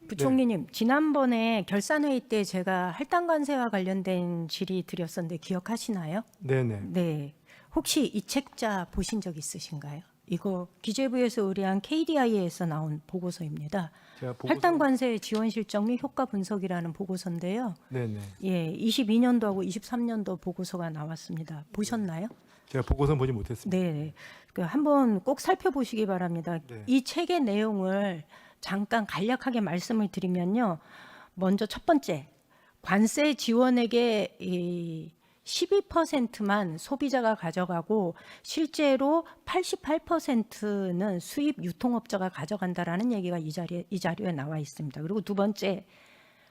부총리님, 지난번에 결산회의 때 제가 할당관세와 관련된 질의 드렸었는데 기억하시나요? 네네. 네. 혹시 이 책자 보신 적 있으신가요? 이거 기재부에서 의뢰한 KDI에서 나온 보고서입니다. 제가 보고서- 할당관세 지원 실적 및 효과 분석이라는 보고서인데요. 네네. 예, 22년도하고 23년도 보고서가 나왔습니다. 보셨나요? 제가 보고서는 보지 못했습니다. 네, 한번 꼭 살펴보시기 바랍니다. 네. 이 책의 내용을 잠깐 간략하게 말씀을 드리면요. 먼저 첫 번째, 관세 지원액의 이 12%만 소비자가 가져가고 실제로 88%는 수입 유통업자가 가져간다라는 얘기가 이 자료에 나와 있습니다. 그리고 두 번째,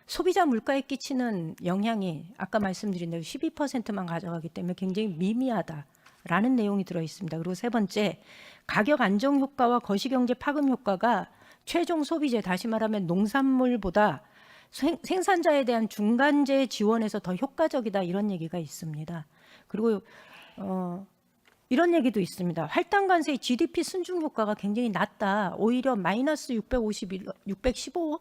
소비자 물가에 끼치는 영향이 아까 말씀드린 대로 12%만 가져가기 때문에 굉장히 미미하다라는 내용이 들어 있습니다. 그리고 세 번째, 가격 안정 효과와 거시경제 파급 효과가 최종 소비재, 다시 말하면 농산물보다 생산자에 대한 중간재 지원에서 더 효과적이다, 이런 얘기가 있습니다. 그리고 이런 얘기도 있습니다. 할당관세의 GDP 순증 효과가 굉장히 낮다. 오히려 마이너스 615억?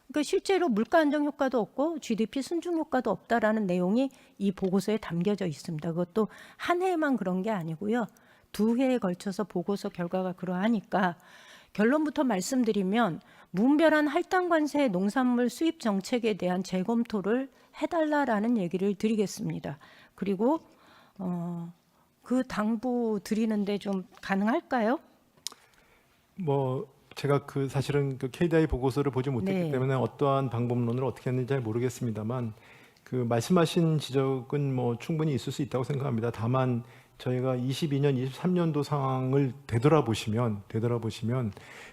그러니까 실제로 물가 안정 효과도 없고 GDP 순증 효과도 없다라는 내용이 이 보고서에 담겨져 있습니다. 그것도 한 해만 그런 게 아니고요. 두 해에 걸쳐서 보고서 결과가 그러하니까 결론부터 말씀드리면 무분별한 할당관세 농산물 수입 정책에 대한 재검토를 해달라라는 얘기를 드리겠습니다. 그리고 그 당부 드리는데 좀 가능할까요? 뭐 제가 사실은 KDI 보고서를 보지 못했기 네. 때문에 어떠한 방법론을 어떻게 했는지 잘 모르겠습니다만 말씀하신 지적은 뭐 충분히 있을 수 있다고 생각합니다. 다만 저희가 22년, 23년도 상황을 되돌아보시면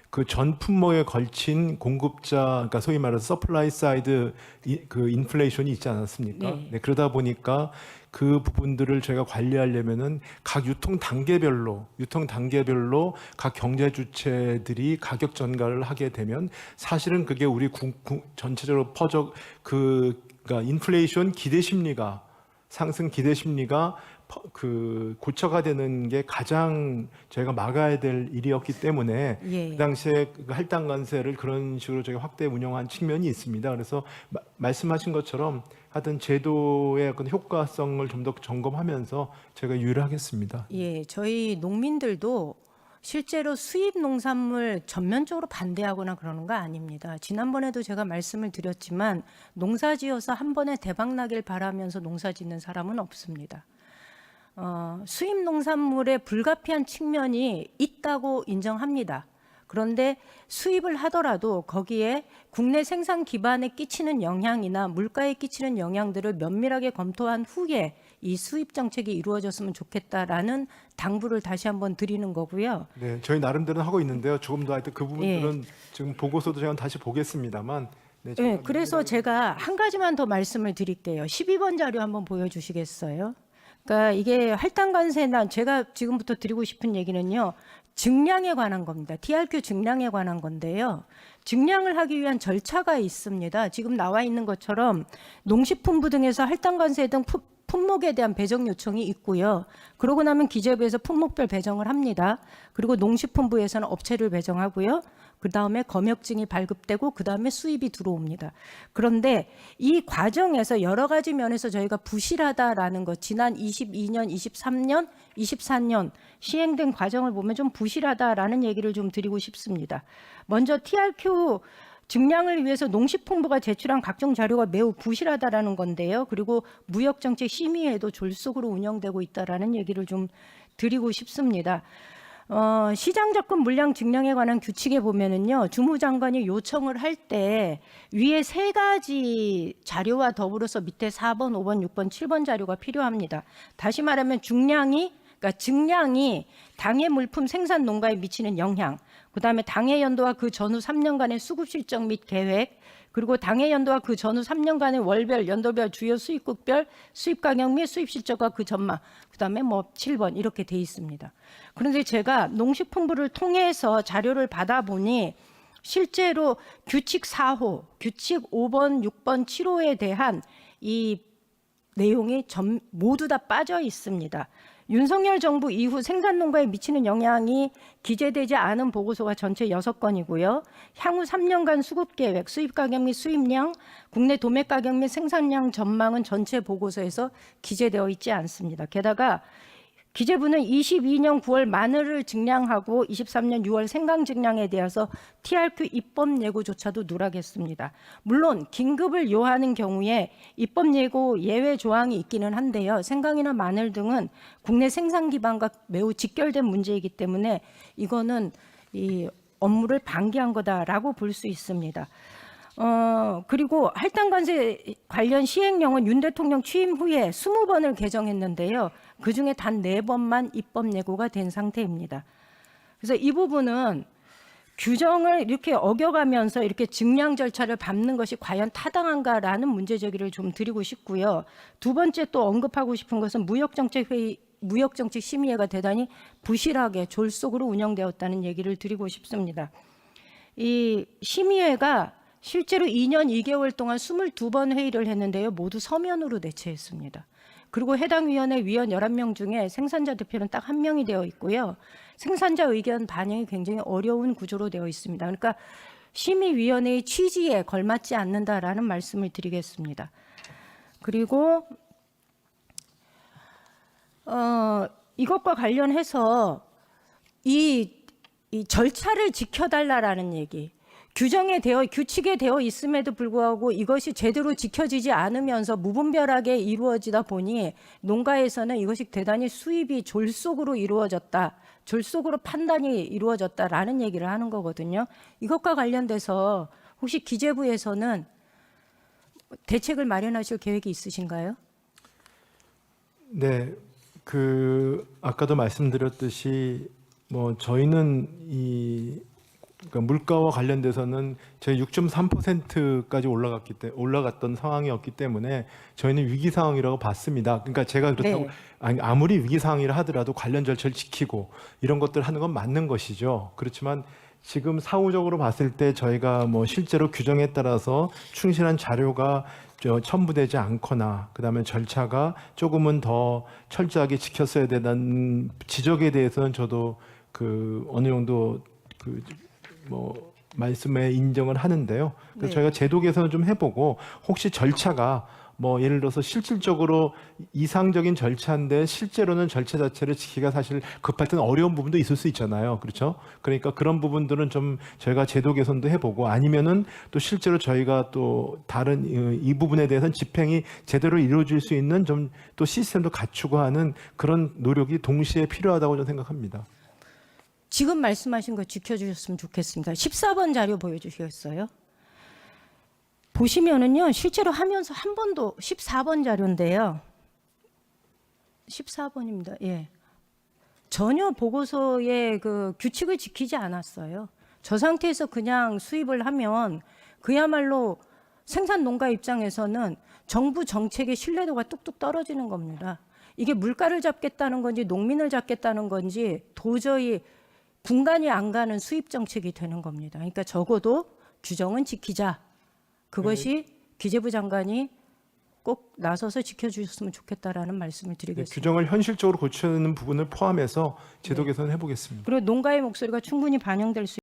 그 전 품목에 걸친 공급자, 그러니까 소위 말해서 서플라이 사이드 인플레이션이 있지 않았습니까? 네. 네, 그러다 보니까 그 부분들을 저희가 관리하려면은 각 유통 단계별로 각 경제 주체들이 가격 전가를 하게 되면 사실은 그게 우리 전체적으로 그러니까 인플레이션 기대 심리가 상승 기대 심리가 고쳐가 되는 게 가장 저희가 막아야 될 일이었기 때문에 예. 그 당시에 할당관세를 그런 식으로 저희가 확대 운영한 측면이 있습니다. 그래서 말씀하신 것처럼 하여튼 제도의 어떤 효과성을 좀 더 점검하면서 제가 유의를 하겠습니다. 예, 저희 농민들도 실제로 수입 농산물 전면적으로 반대하거나 그러는 거 아닙니다. 지난번에도 제가 말씀을 드렸지만 농사 지어서 한 번에 대박 나길 바라면서 농사 짓는 사람은 없습니다. 수입 농산물의 불가피한 측면이 있다고 인정합니다. 그런데 수입을 하더라도 거기에 국내 생산 기반에 끼치는 영향이나 물가에 끼치는 영향들을 면밀하게 검토한 후에 이 수입 정책이 이루어졌으면 좋겠다라는 당부를 다시 한번 드리는 거고요. 네, 저희 나름대로 하고 있는데요. 조금 더 하여튼 그 부분들은 지금 보고서도 제가 다시 보겠습니다만. 네, 네, 그래서 제가 한 가지만 더 말씀을 드릴게요. 12번 자료 한번 보여주시겠어요? 그러니까 이게 할당관세나 제가 지금부터 드리고 싶은 얘기는요. 증량에 관한 겁니다. TRQ 증량에 관한 건데요. 증량을 하기 위한 절차가 있습니다. 지금 나와 있는 것처럼 농식품부 등에서 할당관세 등 품목에 대한 배정 요청이 있고요. 그러고 나면 기재부에서 품목별 배정을 합니다. 그리고 농식품부에서는 업체를 배정하고요. 그 다음에 검역증이 발급되고 그 다음에 수입이 들어옵니다. 그런데 이 과정에서 여러 가지 면에서 저희가 부실하다라는 것, 지난 22년, 23년, 24년 시행된 과정을 보면 좀 부실하다라는 얘기를 좀 드리고 싶습니다. 먼저 TRQ 증량을 위해서 농식품부가 제출한 각종 자료가 매우 부실하다라는 건데요. 그리고 무역정책 심의회도 졸속으로 운영되고 있다라는 얘기를 좀 드리고 싶습니다. 시장 접근 물량 증량에 관한 규칙에 보면은요, 주무장관이 요청을 할 때 위에 세 가지 자료와 더불어서 밑에 4번, 5번, 6번, 7번 자료가 필요합니다. 다시 말하면 그러니까 증량이 당해 물품 생산 농가에 미치는 영향, 그다음에 당해 연도와 그 전후 3년간의 수급 실적 및 계획, 그리고 당해 연도와 그 전후 3년간의 월별, 연도별, 주요 수입국별 수입 가격 및 수입 실적과 그 전망, 그다음에 7번 이렇게 돼 있습니다. 그런데 제가 농식품부를 통해서 자료를 받아보니 실제로 규칙 4호, 규칙 5번, 6번, 7호에 대한 이 내용이 모두 다 빠져 있습니다. 윤석열 정부 이후 생산농가에 미치는 영향이 기재되지 않은 보고서가 전체 6건이고요. 향후 3년간 수급 계획, 수입 가격 및 수입량, 국내 도매 가격 및 생산량 전망은 전체 보고서에서 기재되어 있지 않습니다. 게다가 기재부는 22년 9월 마늘을 증량하고 23년 6월 생강 증량에 대해서 TRQ 입법 예고조차도 누락했습니다. 물론 긴급을 요하는 경우에 입법 예고 예외 조항이 있기는 한데요. 생강이나 마늘 등은 국내 생산 기반과 매우 직결된 문제이기 때문에 이거는 이 업무를 방기한 거다라고 볼 수 있습니다. 그리고 할당관세 관련 시행령은 윤 대통령 취임 후에 20번을 개정했는데요. 그중에 단 4번만 입법 예고가 된 상태입니다. 그래서 이 부분은 규정을 이렇게 어겨가면서 이렇게 증량 절차를 밟는 것이 과연 타당한가라는 문제 제기를 좀 드리고 싶고요. 두 번째 또 언급하고 싶은 것은 무역정책심의회가 대단히 부실하게 졸속으로 운영되었다는 얘기를 드리고 싶습니다. 이 심의회가 실제로 2년 2개월 동안 22번 회의를 했는데요. 모두 서면으로 대체했습니다. 그리고 해당 위원회 위원 11명 중에 생산자 대표는 딱 1명이 되어 있고요. 생산자 의견 반영이 굉장히 어려운 구조로 되어 있습니다. 그러니까 심의위원회의 취지에 걸맞지 않는다라는 말씀을 드리겠습니다. 그리고 이것과 관련해서 이 절차를 지켜달라라는 얘기, 규칙에 되어 있음에도 불구하고 이것이 제대로 지켜지지 않으면서 무분별하게 이루어지다 보니 농가에서는 이것이 대단히 수입이 졸속으로 이루어졌다, 졸속으로 판단이 이루어졌다라는 얘기를 하는 거거든요. 이것과 관련돼서 혹시 기재부에서는 대책을 마련하실 계획이 있으신가요? 네, 아까도 말씀드렸듯이 저희는 그러니까 물가와 관련돼서는 저희 6.3%까지 올라갔던 상황이었기 때문에 저희는 위기 상황이라고 봤습니다. 그러니까 제가 그렇다고 네. 아무리 위기 상황이라 하더라도 관련 절차를 지키고 이런 것들 하는 건 맞는 것이죠. 그렇지만 지금 사후적으로 봤을 때 저희가 실제로 규정에 따라서 충실한 자료가 첨부되지 않거나 그다음에 절차가 조금은 더 철저하게 지켰어야 되는 지적에 대해서는 저도 어느 정도 말씀에 인정을 하는데요. 그래서 네. 저희가 제도 개선을 좀 해보고 혹시 절차가 예를 들어서 실질적으로 이상적인 절차인데 실제로는 절차 자체를 지키기가 사실 급할 때는 어려운 부분도 있을 수 있잖아요. 그렇죠? 그러니까 그런 부분들은 좀 저희가 제도 개선도 해보고 아니면은 또 실제로 저희가 또 다른 이 부분에 대해서는 집행이 제대로 이루어질 수 있는 좀 또 시스템도 갖추고 하는 그런 노력이 동시에 필요하다고 저는 생각합니다. 지금 말씀하신 거 지켜주셨으면 좋겠습니다. 14번 자료 보여주시겠어요? 보시면은요, 실제로 하면서 한 번도 14번 자료인데요. 14번입니다. 예. 전혀 보고서의 그 규칙을 지키지 않았어요. 저 상태에서 그냥 수입을 하면 그야말로 생산 농가 입장에서는 정부 정책의 신뢰도가 뚝뚝 떨어지는 겁니다. 이게 물가를 잡겠다는 건지 농민을 잡겠다는 건지 도저히 분간이 안 가는 수입 정책이 되는 겁니다. 그러니까 적어도 규정은 지키자. 그것이 기재부 장관이 꼭 나서서 지켜주셨으면 좋겠다라는 말씀을 드리겠습니다. 규정을 현실적으로 고치는 부분을 포함해서 제도 개선을 해보겠습니다. 그리고 농가의 목소리가 충분히 반영될 수